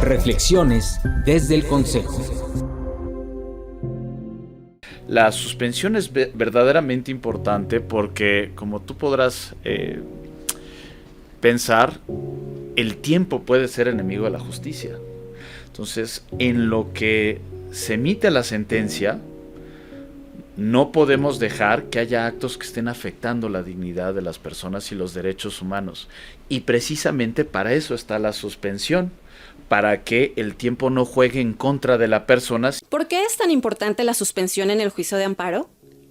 Reflexiones desde el Consejo. La suspensión es verdaderamente importante porque, como tú podrás pensar, el tiempo puede ser enemigo de la justicia. Entonces, en lo que se emite la sentencia, no podemos dejar que haya actos que estén afectando la dignidad de las personas y los derechos humanos. Y precisamente para eso está la suspensión, para que el tiempo no juegue en contra de la persona. ¿Por qué es tan importante la suspensión en el juicio de amparo?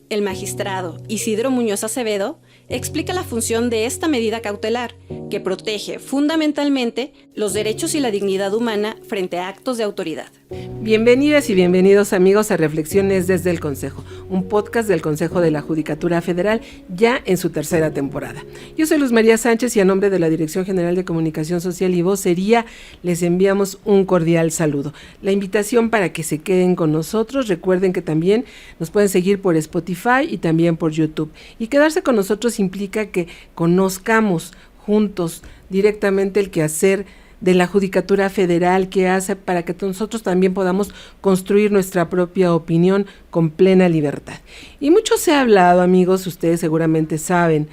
El magistrado Isidro Muñoz Acevedo explica la función de esta medida cautelar, que protege fundamentalmente los derechos y la dignidad humana frente a actos de autoridad. Bienvenidas y bienvenidos amigos a Reflexiones desde el Consejo, un podcast del Consejo de la Judicatura Federal ya en su tercera temporada. Yo soy Luz María Sánchez y a nombre de la Dirección General de Comunicación Social y Vocería les enviamos un cordial saludo. La invitación para que se queden con nosotros, recuerden que también nos pueden seguir por Spotify y también por YouTube. Y quedarse con nosotros implica que conozcamos juntos directamente el quehacer de la Judicatura Federal que hace para que nosotros también podamos construir nuestra propia opinión con plena libertad. Y mucho se ha hablado, amigos, ustedes seguramente saben,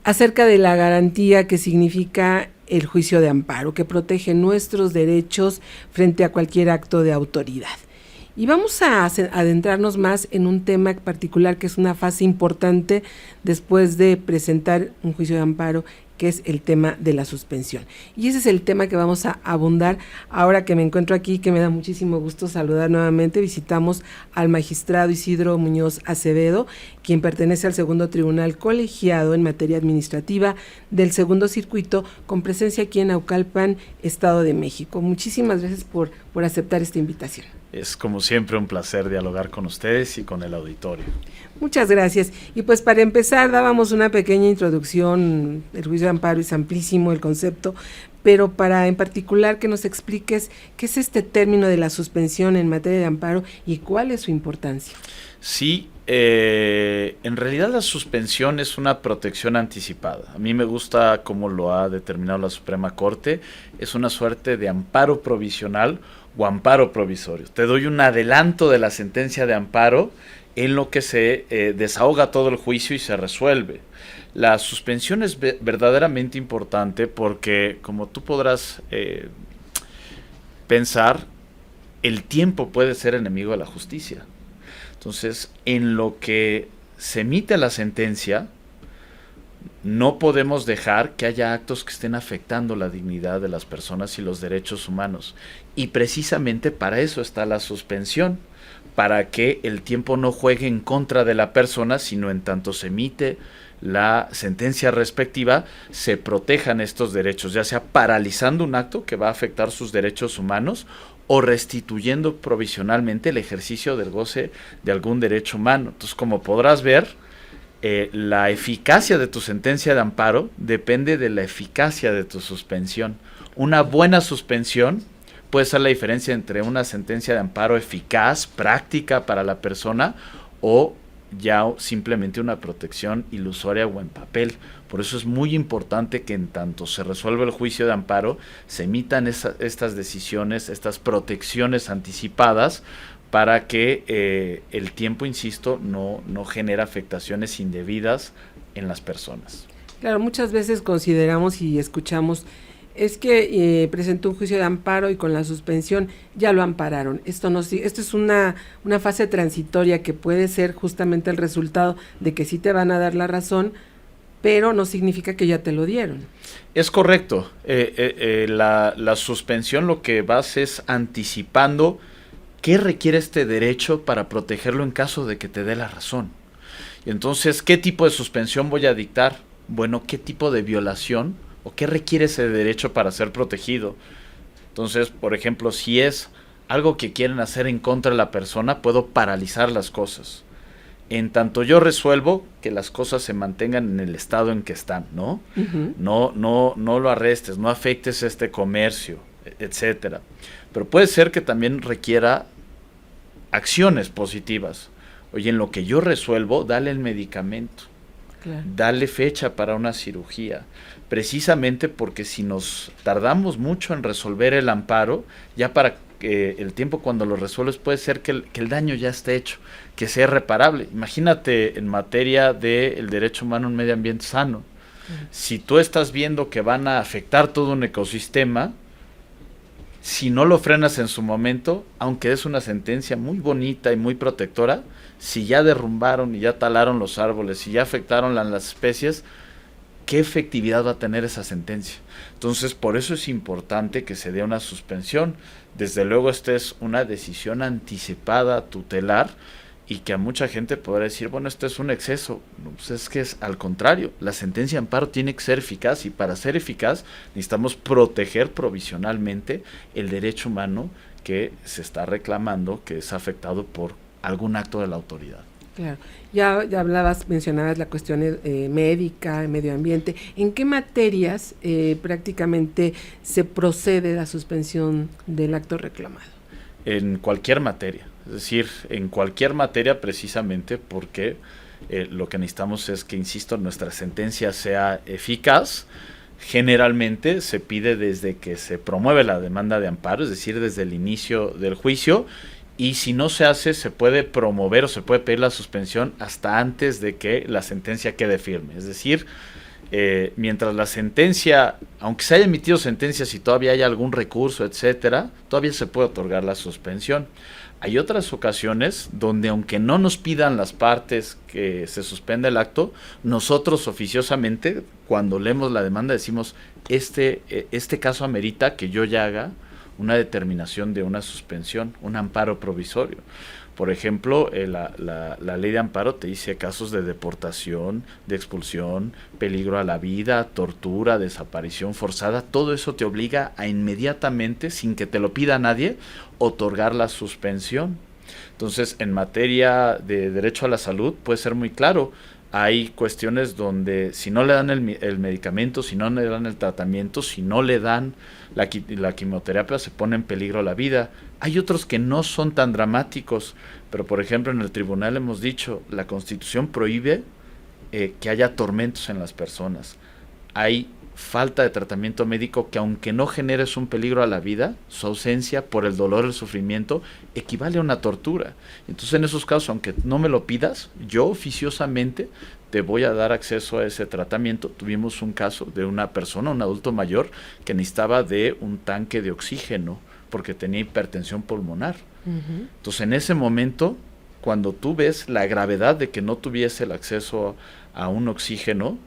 acerca de la garantía que significa el juicio de amparo, que protege nuestros derechos frente a cualquier acto de autoridad. Y vamos a adentrarnos más en un tema particular que es una fase importante después de presentar un juicio de amparo, que es el tema de la suspensión. Y ese es el tema que vamos a abundar ahora que me encuentro aquí, que me da muchísimo gusto saludar nuevamente. Visitamos al magistrado Isidro Muñoz Acevedo, quien pertenece al segundo tribunal colegiado en materia administrativa del segundo circuito, con presencia aquí en Naucalpan, Estado de México. Muchísimas gracias por aceptar esta invitación. Es como siempre un placer dialogar con ustedes y con el auditorio. Muchas gracias. Y pues para empezar dábamos una pequeña introducción. El juicio de amparo es amplísimo el concepto, pero para en particular que nos expliques qué es este término de la suspensión en materia de amparo y cuál es su importancia. Sí, en realidad la suspensión es una protección anticipada. A mí me gusta cómo lo ha determinado la Suprema Corte. Es una suerte de amparo provisional o amparo provisorio. Te doy un adelanto de la sentencia de amparo en lo que se desahoga todo el juicio y se resuelve. La suspensión es verdaderamente importante porque, como tú podrás pensar, el tiempo puede ser enemigo de la justicia. Entonces, en lo que se emite la sentencia, no podemos dejar que haya actos que estén afectando la dignidad de las personas y los derechos humanos. Y precisamente para eso está la suspensión, para que el tiempo no juegue en contra de la persona, sino en tanto se emite la sentencia respectiva, se protejan estos derechos, ya sea paralizando un acto que va a afectar sus derechos humanos o restituyendo provisionalmente el ejercicio del goce de algún derecho humano. Entonces, como podrás ver, la eficacia de tu sentencia de amparo depende de la eficacia de tu suspensión. Una buena suspensión puede ser la diferencia entre una sentencia de amparo eficaz, práctica para la persona, o ya simplemente una protección ilusoria o en papel. Por eso es muy importante que en tanto se resuelve el juicio de amparo, se emitan estas decisiones, estas protecciones anticipadas, para que el tiempo, insisto, no genere afectaciones indebidas en las personas. Claro, muchas veces consideramos y escuchamos, es que presentó un juicio de amparo y con la suspensión ya lo ampararon. Esto es una fase transitoria que puede ser justamente el resultado de que sí te van a dar la razón, pero no significa que ya te lo dieron. Es correcto. La suspensión lo que vas es anticipando qué requiere este derecho para protegerlo en caso de que te dé la razón. Y entonces, ¿qué tipo de suspensión voy a dictar? Bueno, ¿qué tipo de violación o qué requiere ese derecho para ser protegido? Entonces, por ejemplo, si es algo que quieren hacer en contra de la persona, puedo paralizar las cosas. En tanto yo resuelvo que las cosas se mantengan en el estado en que están, ¿no? Uh-huh. No lo arrestes, no afectes este comercio, etcétera. Pero puede ser que también requiera acciones positivas. Oye, en lo que yo resuelvo, dale el medicamento, claro, dale fecha para una cirugía, precisamente porque si nos tardamos mucho en resolver el amparo, ya para el tiempo cuando lo resuelves puede ser que el daño ya esté hecho, que sea reparable. Imagínate en materia del derecho humano a un medio ambiente sano. Si tú estás viendo que van a afectar todo un ecosistema, si no lo frenas en su momento, aunque es una sentencia muy bonita y muy protectora, si ya derrumbaron y ya talaron los árboles, si ya afectaron las especies, ¿qué efectividad va a tener esa sentencia? Entonces, por eso es importante que se dé una suspensión. Desde luego, esta es una decisión anticipada, tutelar, y que a mucha gente podrá decir, bueno, esto es un exceso. No, pues es que es al contrario, la sentencia de amparo tiene que ser eficaz, y para ser eficaz necesitamos proteger provisionalmente el derecho humano que se está reclamando, que es afectado por algún acto de la autoridad. Claro, ya mencionabas la cuestión médica, medio ambiente. ¿En qué materias prácticamente se procede la suspensión del acto reclamado? En cualquier materia, es decir, en cualquier materia precisamente porque lo que necesitamos es que, insisto, nuestra sentencia sea eficaz. Generalmente se pide desde que se promueve la demanda de amparo, es decir, desde el inicio del juicio, y si no se hace, se puede promover o se puede pedir la suspensión hasta antes de que la sentencia quede firme. Es decir, mientras la sentencia, aunque se haya emitido sentencia, si todavía hay algún recurso, etcétera, todavía se puede otorgar la suspensión. Hay otras ocasiones donde, aunque no nos pidan las partes que se suspenda el acto, nosotros oficiosamente, cuando leemos la demanda, decimos, este caso amerita que yo ya haga una determinación de una suspensión, un amparo provisorio. Por ejemplo, la ley de amparo te dice casos de deportación, de expulsión, peligro a la vida, tortura, desaparición forzada. Todo eso te obliga a inmediatamente, sin que te lo pida nadie, otorgar la suspensión. Entonces, en materia de derecho a la salud puede ser muy claro. Hay cuestiones donde si no le dan el medicamento, si no le dan el tratamiento, si no le dan la quimioterapia, se pone en peligro la vida. Hay otros que no son tan dramáticos, pero por ejemplo en el tribunal hemos dicho, la Constitución prohíbe que haya tormentos en las personas. Hay falta de tratamiento médico que, aunque no generes un peligro a la vida, su ausencia por el dolor, el sufrimiento, equivale a una tortura. Entonces, en esos casos, aunque no me lo pidas, yo oficiosamente te voy a dar acceso a ese tratamiento. Tuvimos un caso de una persona, un adulto mayor, que necesitaba de un tanque de oxígeno porque tenía hipertensión pulmonar. Uh-huh. Entonces, en ese momento, cuando tú ves la gravedad de que no tuviese el acceso a un oxígeno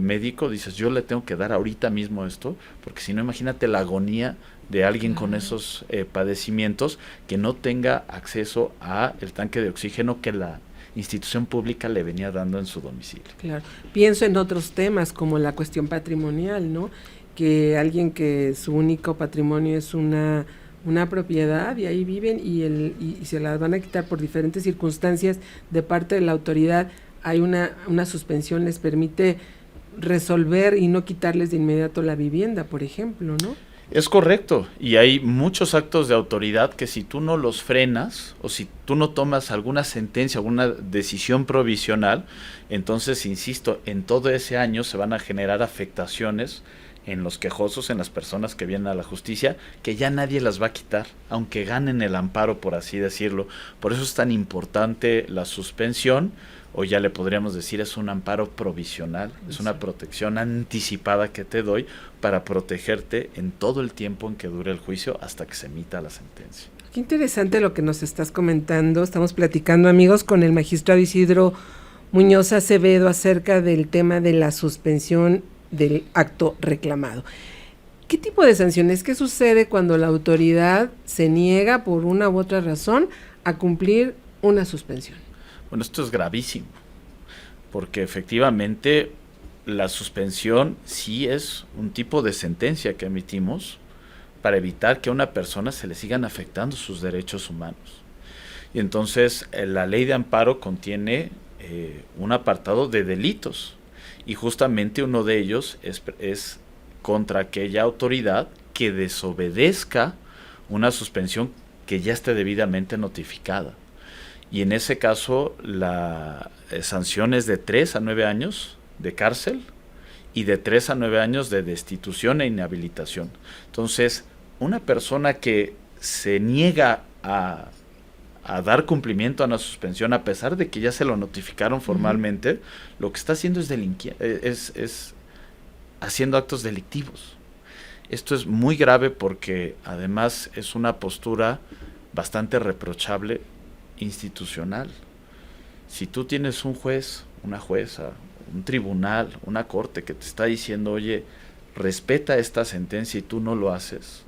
médico, dices, yo le tengo que dar ahorita mismo esto, porque si no, imagínate la agonía de alguien con esos padecimientos que no tenga acceso a el tanque de oxígeno que la institución pública le venía dando en su domicilio. Claro, pienso en otros temas como la cuestión patrimonial, ¿no? Que alguien que su único patrimonio es una propiedad y ahí viven y se las van a quitar por diferentes circunstancias de parte de la autoridad. Hay una suspensión, les permite resolver y no quitarles de inmediato la vivienda, por ejemplo, ¿no? Es correcto, y hay muchos actos de autoridad que si tú no los frenas o si tú no tomas alguna sentencia, alguna decisión provisional, entonces, insisto, en todo ese año se van a generar afectaciones en los quejosos, en las personas que vienen a la justicia, que ya nadie las va a quitar, aunque ganen el amparo, por así decirlo. Por eso es tan importante la suspensión, o ya le podríamos decir, es un amparo provisional, es una protección anticipada que te doy para protegerte en todo el tiempo en que dure el juicio hasta que se emita la sentencia. Qué interesante lo que nos estás comentando. Estamos platicando, amigos, con el magistrado Isidro Muñoz Acevedo acerca del tema de la suspensión del acto reclamado. ¿Qué tipo de sanciones? ¿Qué sucede cuando la autoridad se niega por una u otra razón a cumplir una suspensión? Bueno, esto es gravísimo, porque efectivamente la suspensión sí es un tipo de sentencia que emitimos para evitar que a una persona se le sigan afectando sus derechos humanos. Y entonces la ley de amparo contiene un apartado de delitos, y justamente uno de ellos es contra aquella autoridad que desobedezca una suspensión que ya esté debidamente notificada. Y en ese caso la sanción es de 3 a 9 años de cárcel y de 3 a 9 años de destitución e inhabilitación. Entonces, una persona que se niega a dar cumplimiento a una suspensión a pesar de que ya se lo notificaron formalmente, lo que está haciendo es haciendo actos delictivos. Esto es muy grave porque además es una postura bastante reprochable institucional. Si tú tienes un juez, una jueza, un tribunal, una corte que te está diciendo, oye, respeta esta sentencia y tú no lo haces,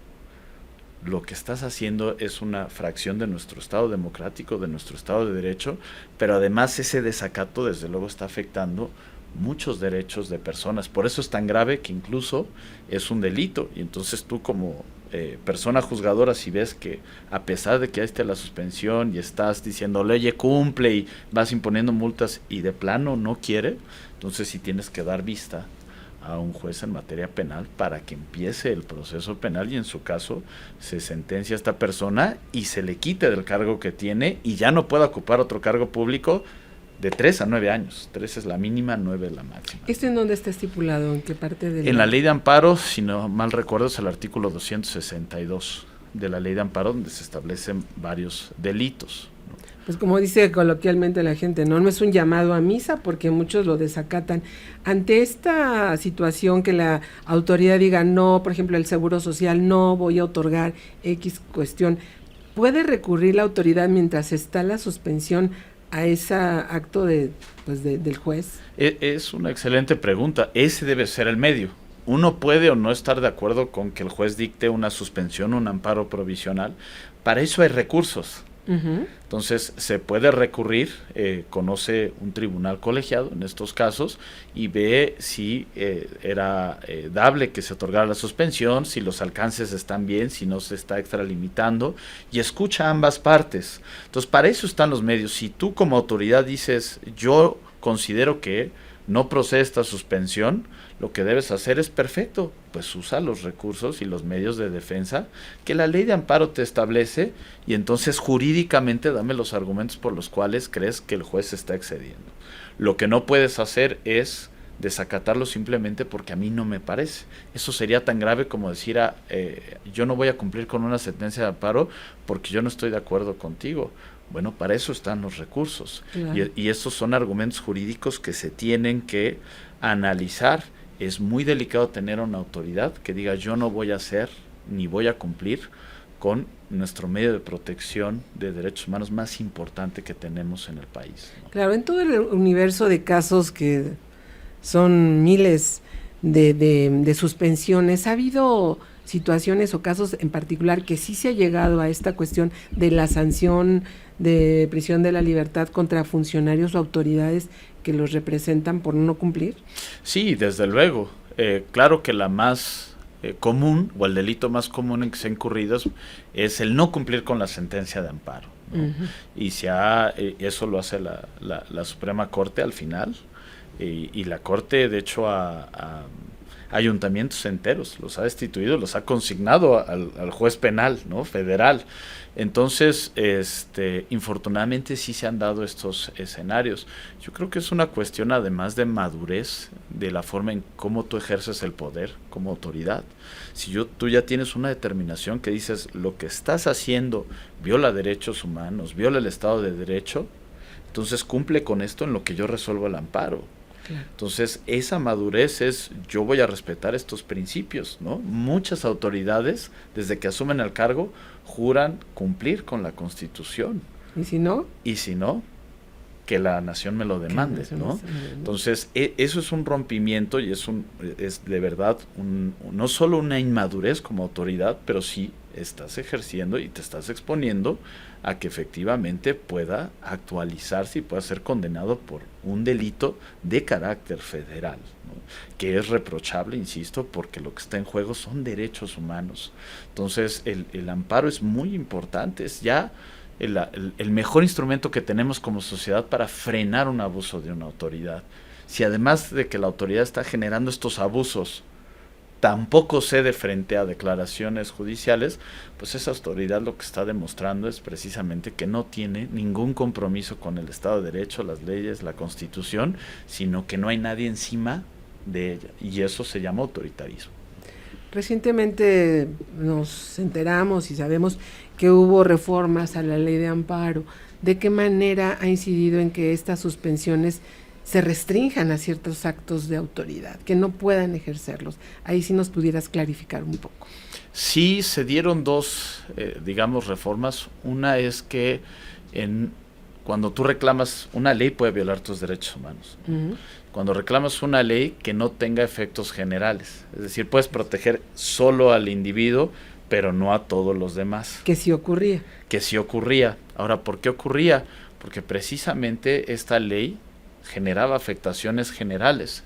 lo que estás haciendo es una fracción de nuestro Estado democrático, de nuestro Estado de Derecho, pero además ese desacato desde luego está afectando muchos derechos de personas. Por eso es tan grave que incluso es un delito. Y entonces tú como persona juzgadora, si ves que a pesar de que ya esté la suspensión y estás diciendo, oye, cumple, y vas imponiendo multas y de plano no quiere, entonces sí tienes que dar vista a un juez en materia penal para que empiece el proceso penal y en su caso se sentencia a esta persona y se le quite del cargo que tiene y ya no pueda ocupar otro cargo público de 3 a 9 años. 3 es la mínima, 9 es la máxima. ¿Esto en dónde está estipulado? ¿En qué parte de En la ley de amparo, si no mal recuerdo, es el artículo 262 de la ley de amparo, donde se establecen varios delitos. Pues como dice coloquialmente la gente, no es un llamado a misa porque muchos lo desacatan. Ante esta situación que la autoridad diga no, por ejemplo el Seguro Social, no voy a otorgar X cuestión, ¿puede recurrir la autoridad mientras está la suspensión a ese acto del juez? Es una excelente pregunta. Ese debe ser el medio. Uno puede o no estar de acuerdo con que el juez dicte una suspensión, un amparo provisional. Para eso hay recursos. Entonces se puede recurrir, conoce un tribunal colegiado en estos casos y ve si era dable que se otorgara la suspensión, si los alcances están bien, si no se está extralimitando, y escucha ambas partes. Entonces para eso están los medios. Si tú como autoridad dices, yo considero que no procede esta suspensión, lo que debes hacer es perfecto, pues usa los recursos y los medios de defensa que la ley de amparo te establece y entonces jurídicamente dame los argumentos por los cuales crees que el juez se está excediendo. Lo que no puedes hacer es desacatarlo simplemente porque a mí no me parece. Eso sería tan grave como decir, yo no voy a cumplir con una sentencia de amparo porque yo no estoy de acuerdo contigo. Bueno, para eso están los recursos. Claro. Y esos son argumentos jurídicos que se tienen que analizar. Es muy delicado tener una autoridad que diga yo no voy a hacer ni voy a cumplir con nuestro medio de protección de derechos humanos más importante que tenemos en el país, ¿no? Claro, en todo el universo de casos que son miles de suspensiones, ¿ha habido situaciones o casos en particular que sí se ha llegado a esta cuestión de la sanción de prisión de la libertad contra funcionarios o autoridades que los representan por no cumplir? Sí, desde luego. Claro que la más común o el delito más común en que se ha incurrido es el no cumplir con la sentencia de amparo, ¿no? Uh-huh. Y eso lo hace la Suprema Corte al final y la Corte de hecho a ayuntamientos enteros los ha destituido, los ha consignado al juez penal, ¿no? Federal. Entonces, infortunadamente sí se han dado estos escenarios. Yo creo que es una cuestión además de madurez de la forma en cómo tú ejerces el poder como autoridad. Si tú ya tienes una determinación que dices lo que estás haciendo viola derechos humanos, viola el Estado de Derecho, entonces cumple con esto en lo que yo resuelvo el amparo. Claro. Entonces, esa madurez es, yo voy a respetar estos principios, ¿no? Muchas autoridades, desde que asumen el cargo, juran cumplir con la Constitución. ¿Y si no? Y si no, que la nación me lo demande, ¿no? Entonces, eso es un rompimiento y es de verdad no solo una inmadurez como autoridad, pero sí estás ejerciendo y te estás exponiendo a que efectivamente pueda actualizarse y pueda ser condenado por un delito de carácter federal, ¿no? Que es reprochable, insisto, porque lo que está en juego son derechos humanos. Entonces, el amparo es muy importante, es ya el mejor instrumento que tenemos como sociedad para frenar un abuso de una autoridad. Si además de que la autoridad está generando estos abusos, tampoco cede frente a declaraciones judiciales, pues esa autoridad lo que está demostrando es precisamente que no tiene ningún compromiso con el Estado de Derecho, las leyes, la Constitución, sino que no hay nadie encima de ella, y eso se llama autoritarismo. Recientemente nos enteramos y sabemos que hubo reformas a la ley de amparo. ¿De qué manera ha incidido en que estas suspensiones se restrinjan a ciertos actos de autoridad, que no puedan ejercerlos? Ahí sí nos pudieras clarificar un poco. Sí, se dieron dos, reformas. Una es que cuando tú reclamas una ley puede violar tus derechos humanos. Uh-huh. Cuando reclamas una ley que no tenga efectos generales, es decir, puedes proteger solo al individuo, pero no a todos los demás. Que sí ocurría. Que sí ocurría. Ahora, ¿por qué ocurría? Porque precisamente esta ley generaba afectaciones generales.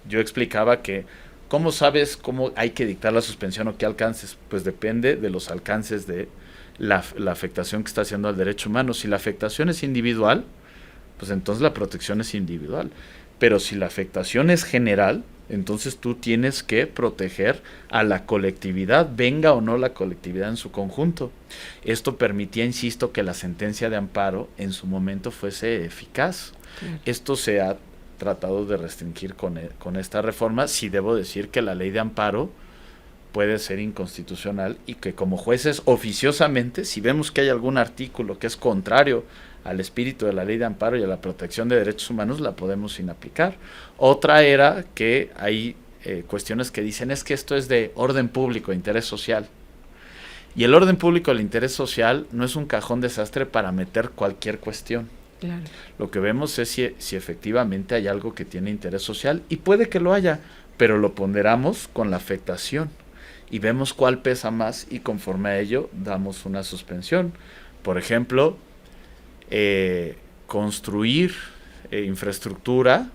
Yo explicaba que, ¿cómo sabes cómo hay que dictar la suspensión o qué alcances? Pues depende de los alcances de la afectación que está haciendo al derecho humano. Si la afectación es individual, pues entonces la protección es individual. Pero si la afectación es general, entonces tú tienes que proteger a la colectividad, venga o no la colectividad en su conjunto. Esto permitía, insisto, que la sentencia de amparo en su momento fuese eficaz. Esto se ha tratado de restringir con esta reforma. Sí debo decir que la ley de amparo puede ser inconstitucional y que como jueces oficiosamente, si vemos que hay algún artículo que es contrario al espíritu de la ley de amparo y a la protección de derechos humanos, la podemos inaplicar. Otra era que hay cuestiones que dicen es que esto es de orden público, interés social. Y el orden público, el interés social, no es un cajón desastre para meter cualquier cuestión. Claro. Lo que vemos es si efectivamente hay algo que tiene interés social, y puede que lo haya, pero lo ponderamos con la afectación y vemos cuál pesa más, y conforme a ello damos una suspensión. Por ejemplo, construir infraestructura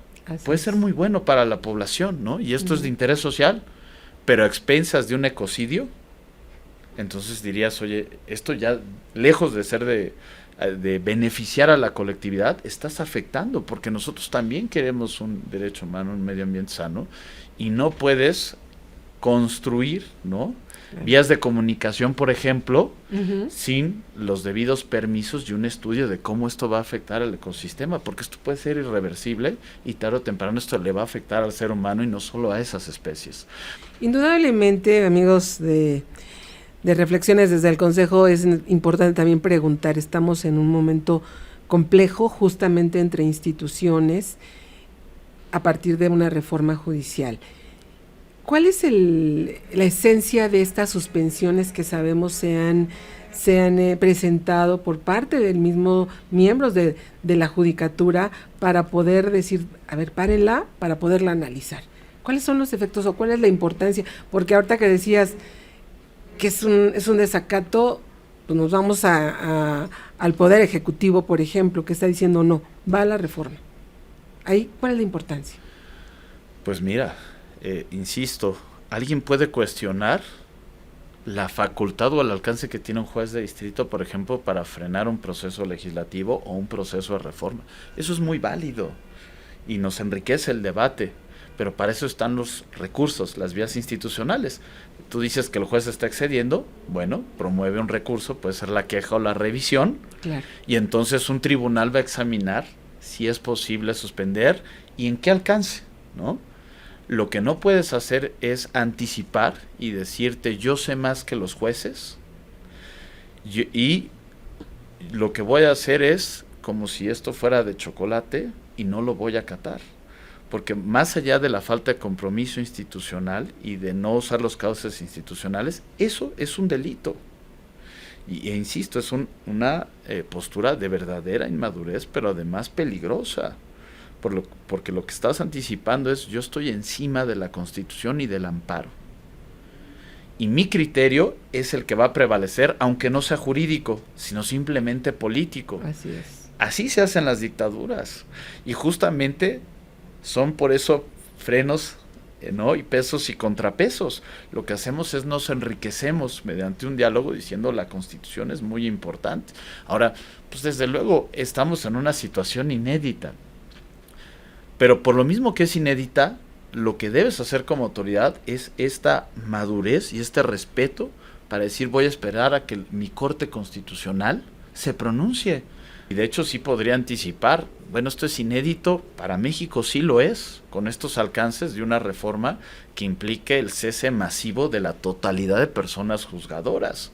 puede ser muy bueno para la población, ¿no? Y esto es de interés social, pero a expensas de un ecocidio. Entonces dirías, oye, esto ya lejos de ser de beneficiar a la colectividad, estás afectando, porque nosotros también queremos un derecho humano, un medio ambiente sano, y no puedes construir, ¿no? Vías de comunicación, por ejemplo, sin los debidos permisos y un estudio de cómo esto va a afectar al ecosistema, porque esto puede ser irreversible y tarde o temprano esto le va a afectar al ser humano y no solo a esas especies. Indudablemente, amigos de Reflexiones desde el Consejo, es importante también preguntar, estamos en un momento complejo justamente entre instituciones a partir de una reforma judicial. ¿Cuál es la esencia de estas suspensiones que sabemos se han presentado por parte del mismo miembros de la judicatura para poder decir, a ver, párenla, para poderla analizar? ¿Cuáles son los efectos o cuál es la importancia? Porque ahorita que decías que es un desacato, pues nos vamos al Poder Ejecutivo, por ejemplo, que está diciendo no, va a la reforma. Ahí, ¿cuál es la importancia? Pues mira, insisto, alguien puede cuestionar la facultad o el alcance que tiene un juez de distrito, por ejemplo, para frenar un proceso legislativo o un proceso de reforma. Eso es muy válido y nos enriquece el debate, pero para eso están los recursos, las vías institucionales. Tú dices que el juez está excediendo, bueno, promueve un recurso, puede ser la queja o la revisión, claro. Y entonces un tribunal va a examinar si es posible suspender y en qué alcance, ¿no? Lo que no puedes hacer es anticipar y decirte yo sé más que los jueces y lo que voy a hacer es como si esto fuera de chocolate y no lo voy a acatar. Porque más allá de la falta de compromiso institucional y de no usar los cauces institucionales, eso es un delito. E insisto, es una postura de verdadera inmadurez, pero además peligrosa. Porque lo que estás anticipando es yo estoy encima de la Constitución y del amparo. Y mi criterio es el que va a prevalecer, aunque no sea jurídico, sino simplemente político. Así es. Así se hacen las dictaduras. Y justamente son por eso frenos, ¿no? Y pesos y contrapesos. Lo que hacemos es nos enriquecemos mediante un diálogo diciendo la Constitución es muy importante. Ahora, pues desde luego estamos en una situación inédita. Pero por lo mismo que es inédita, lo que debes hacer como autoridad es esta madurez y este respeto para decir voy a esperar a que mi Corte Constitucional se pronuncie. Y de hecho sí podría anticipar, bueno, esto es inédito, para México sí lo es, con estos alcances de una reforma que implique el cese masivo de la totalidad de personas juzgadoras.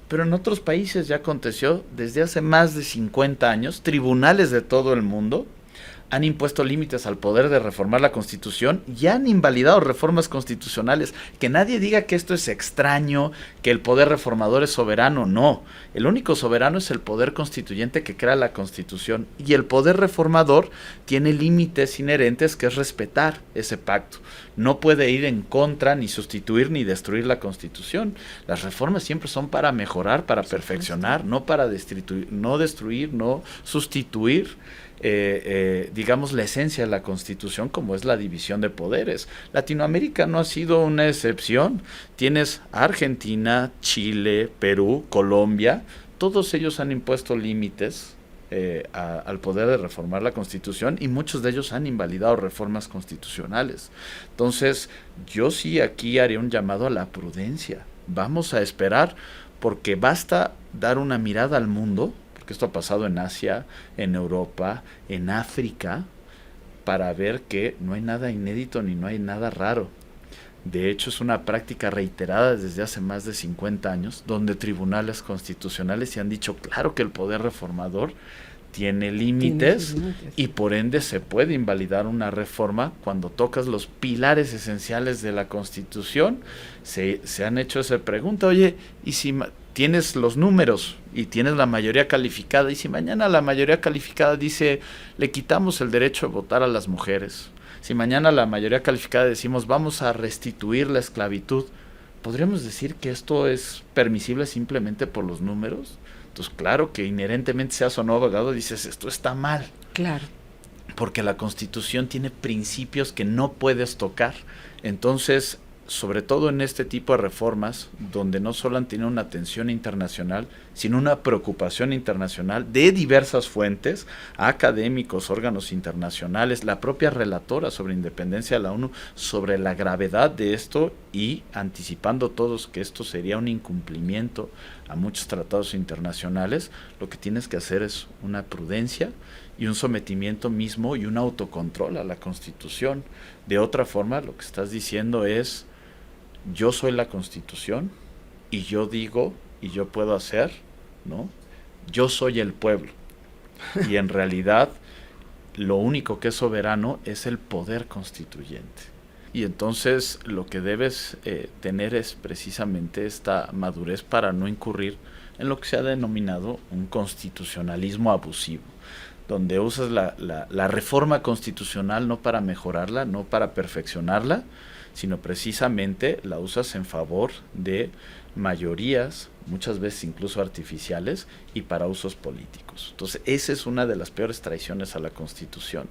Pero en otros países ya aconteció desde hace más de 50 años, tribunales de todo el mundo han impuesto límites al poder de reformar la Constitución y han invalidado reformas constitucionales. Que nadie diga que esto es extraño, que el poder reformador es soberano, no. El único soberano es el poder constituyente que crea la Constitución, y el poder reformador tiene límites inherentes, que es respetar ese pacto. No puede ir en contra, ni sustituir, ni destruir la Constitución. Las reformas siempre son para mejorar, para perfeccionar, no para destruir, no sustituir digamos, la esencia de la Constitución, como es la división de poderes. Latinoamérica no ha sido una excepción. Tienes Argentina, Chile, Perú, Colombia, todos ellos han impuesto límites al poder de reformar la Constitución, y muchos de ellos han invalidado reformas constitucionales. Entonces, yo sí aquí haré un llamado a la prudencia. Vamos a esperar, porque basta dar una mirada al mundo, que esto ha pasado en Asia, en Europa, en África, para ver que no hay nada inédito ni no hay nada raro. De hecho, es una práctica reiterada desde hace más de 50 años, donde tribunales constitucionales se han dicho, claro que el poder reformador tiene límites y por ende se puede invalidar una reforma cuando tocas los pilares esenciales de la Constitución. Se han hecho esa pregunta, oye, ¿y si tienes los números y tienes la mayoría calificada, y si mañana la mayoría calificada dice le quitamos el derecho a votar a las mujeres, si mañana la mayoría calificada decimos vamos a restituir la esclavitud, ¿podríamos decir que esto es permisible simplemente por los números? Entonces, claro que inherentemente, seas o no abogado, dices esto está mal. Claro. Porque la Constitución tiene principios que no puedes tocar. Entonces, sobre todo en este tipo de reformas, donde no solo han tenido una atención internacional, sino una preocupación internacional de diversas fuentes, académicos, órganos internacionales, la propia relatora sobre independencia de la ONU, sobre la gravedad de esto, y anticipando todos que esto sería un incumplimiento a muchos tratados internacionales, lo que tienes que hacer es una prudencia y un sometimiento mismo y un autocontrol a la Constitución. De otra forma, lo que estás diciendo es: yo soy la Constitución y yo digo y yo puedo hacer, ¿no? Yo soy el pueblo. Y en realidad lo único que es soberano es el poder constituyente. Y entonces lo que debes tener es precisamente esta madurez para no incurrir en lo que se ha denominado un constitucionalismo abusivo, donde usas la reforma constitucional no para mejorarla, no para perfeccionarla, sino precisamente la usas en favor de mayorías, muchas veces incluso artificiales, y para usos políticos. Entonces, esa es una de las peores traiciones a la Constitución.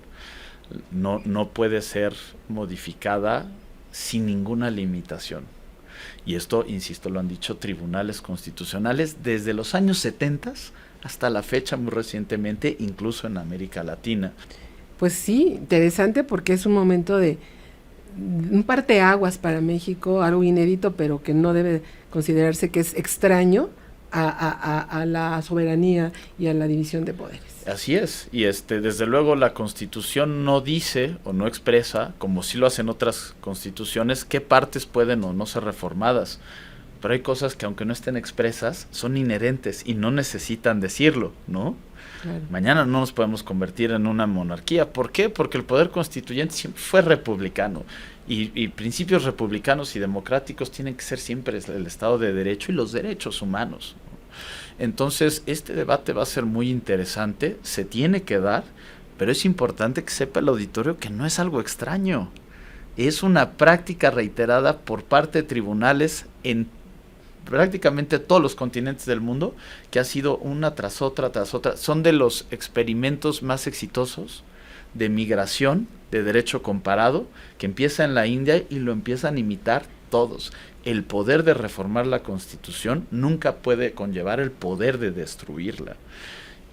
No puede ser modificada sin ninguna limitación. Y esto, insisto, lo han dicho tribunales constitucionales desde los años 70 hasta la fecha, muy recientemente, incluso en América Latina. Pues sí, interesante, porque es un momento de un parteaguas para México, algo inédito, pero que no debe considerarse que es extraño a la soberanía y a la división de poderes. Así es, y desde luego la Constitución no dice o no expresa, como sí lo hacen otras constituciones, qué partes pueden o no ser reformadas. Pero hay cosas que, aunque no estén expresas, son inherentes y no necesitan decirlo, ¿no? Claro. Mañana no nos podemos convertir en una monarquía. ¿Por qué? Porque el poder constituyente siempre fue republicano. Y principios republicanos y democráticos tienen que ser siempre el Estado de Derecho y los derechos humanos. Entonces, este debate va a ser muy interesante, se tiene que dar, pero es importante que sepa el auditorio que no es algo extraño. Es una práctica reiterada por parte de tribunales en prácticamente todos los continentes del mundo, que ha sido una tras otra. Son de los experimentos más exitosos de migración, de derecho comparado, que empieza en la India y lo empiezan a imitar todos. El poder de reformar la Constitución nunca puede conllevar el poder de destruirla.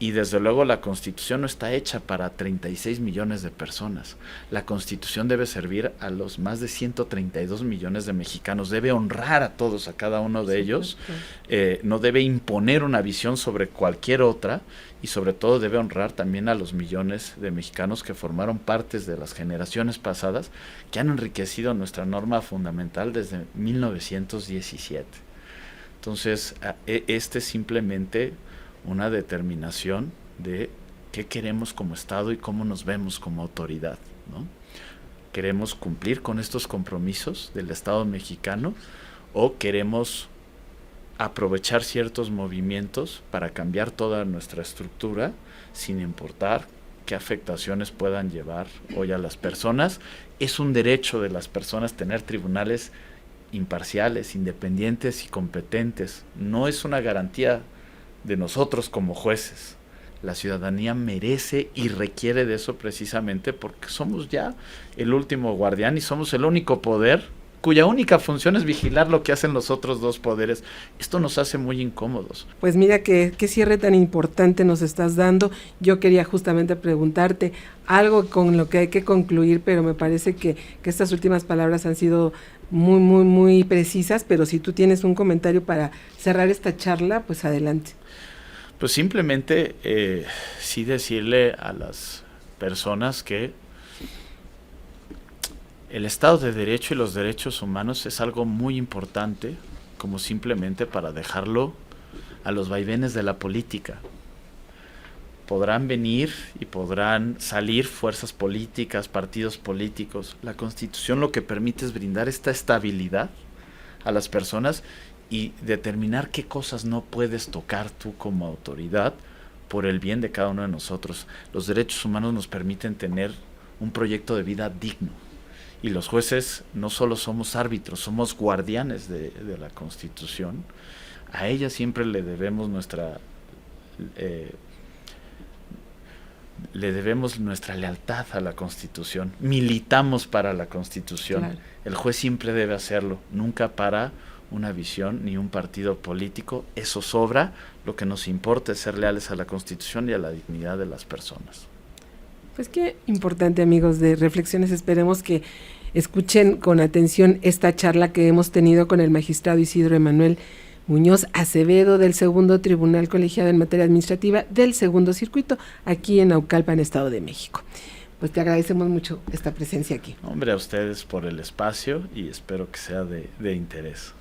Y desde luego la Constitución no está hecha para 36 millones de personas. La Constitución debe servir a los más de 132 millones de mexicanos. Debe honrar a todos, a cada uno de ellos. No debe imponer una visión sobre cualquier otra. Y sobre todo debe honrar también a los millones de mexicanos que formaron partes de las generaciones pasadas, que han enriquecido nuestra norma fundamental desde 1917. Entonces, este es simplemente una determinación de qué queremos como Estado y cómo nos vemos como autoridad, ¿no? ¿Queremos cumplir con estos compromisos del Estado mexicano o queremos aprovechar ciertos movimientos para cambiar toda nuestra estructura sin importar qué afectaciones puedan llevar hoy a las personas? Es un derecho de las personas tener tribunales imparciales, independientes y competentes. No es una garantía de nosotros como jueces. La ciudadanía merece y requiere de eso precisamente porque somos ya el último guardián y somos el único poder cuya única función es vigilar lo que hacen los otros dos poderes. Esto nos hace muy incómodos. Pues mira qué cierre tan importante nos estás dando. Yo quería justamente preguntarte algo con lo que hay que concluir, pero me parece que estas últimas palabras han sido muy, muy, muy precisas, pero si tú tienes un comentario para cerrar esta charla, pues adelante. Pues simplemente sí decirle a las personas que el Estado de Derecho y los derechos humanos es algo muy importante, como simplemente para dejarlo a los vaivenes de la política. Podrán venir y podrán salir fuerzas políticas, partidos políticos. La Constitución lo que permite es brindar esta estabilidad a las personas y determinar qué cosas no puedes tocar tú como autoridad por el bien de cada uno de nosotros. Los derechos humanos nos permiten tener un proyecto de vida digno. Y los jueces no solo somos árbitros, somos guardianes de la Constitución. A ella siempre le debemos nuestra lealtad a la Constitución. Militamos para la Constitución. Claro. El juez siempre debe hacerlo, nunca para una visión ni un partido político. Eso sobra. Lo que nos importa es ser leales a la Constitución y a la dignidad de las personas. Pues qué importante, amigos de Reflexiones. Esperemos que escuchen con atención esta charla que hemos tenido con el magistrado Isidro Emanuel Muñoz Acevedo del Segundo Tribunal Colegiado en Materia Administrativa del Segundo Circuito, aquí en Naucalpan, Estado de México. Pues te agradecemos mucho esta presencia aquí. Hombre, a ustedes por el espacio y espero que sea de interés.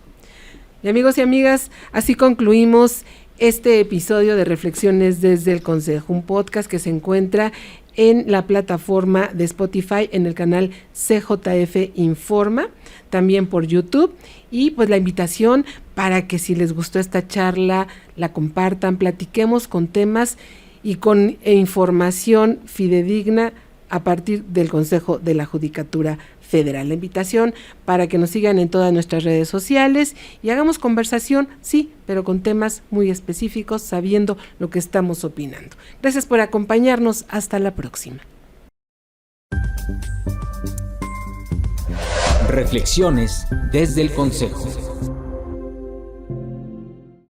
Y amigos y amigas, así concluimos este episodio de Reflexiones desde el Consejo, un podcast que se encuentra en la plataforma de Spotify, en el canal CJF Informa, también por YouTube, y pues la invitación para que si les gustó esta charla, la compartan, platiquemos con temas y con información fidedigna a partir del Consejo de la Judicatura Federal. La invitación para que nos sigan en todas nuestras redes sociales y hagamos conversación, sí, pero con temas muy específicos, sabiendo lo que estamos opinando. Gracias por acompañarnos. Hasta la próxima. Reflexiones desde el Consejo.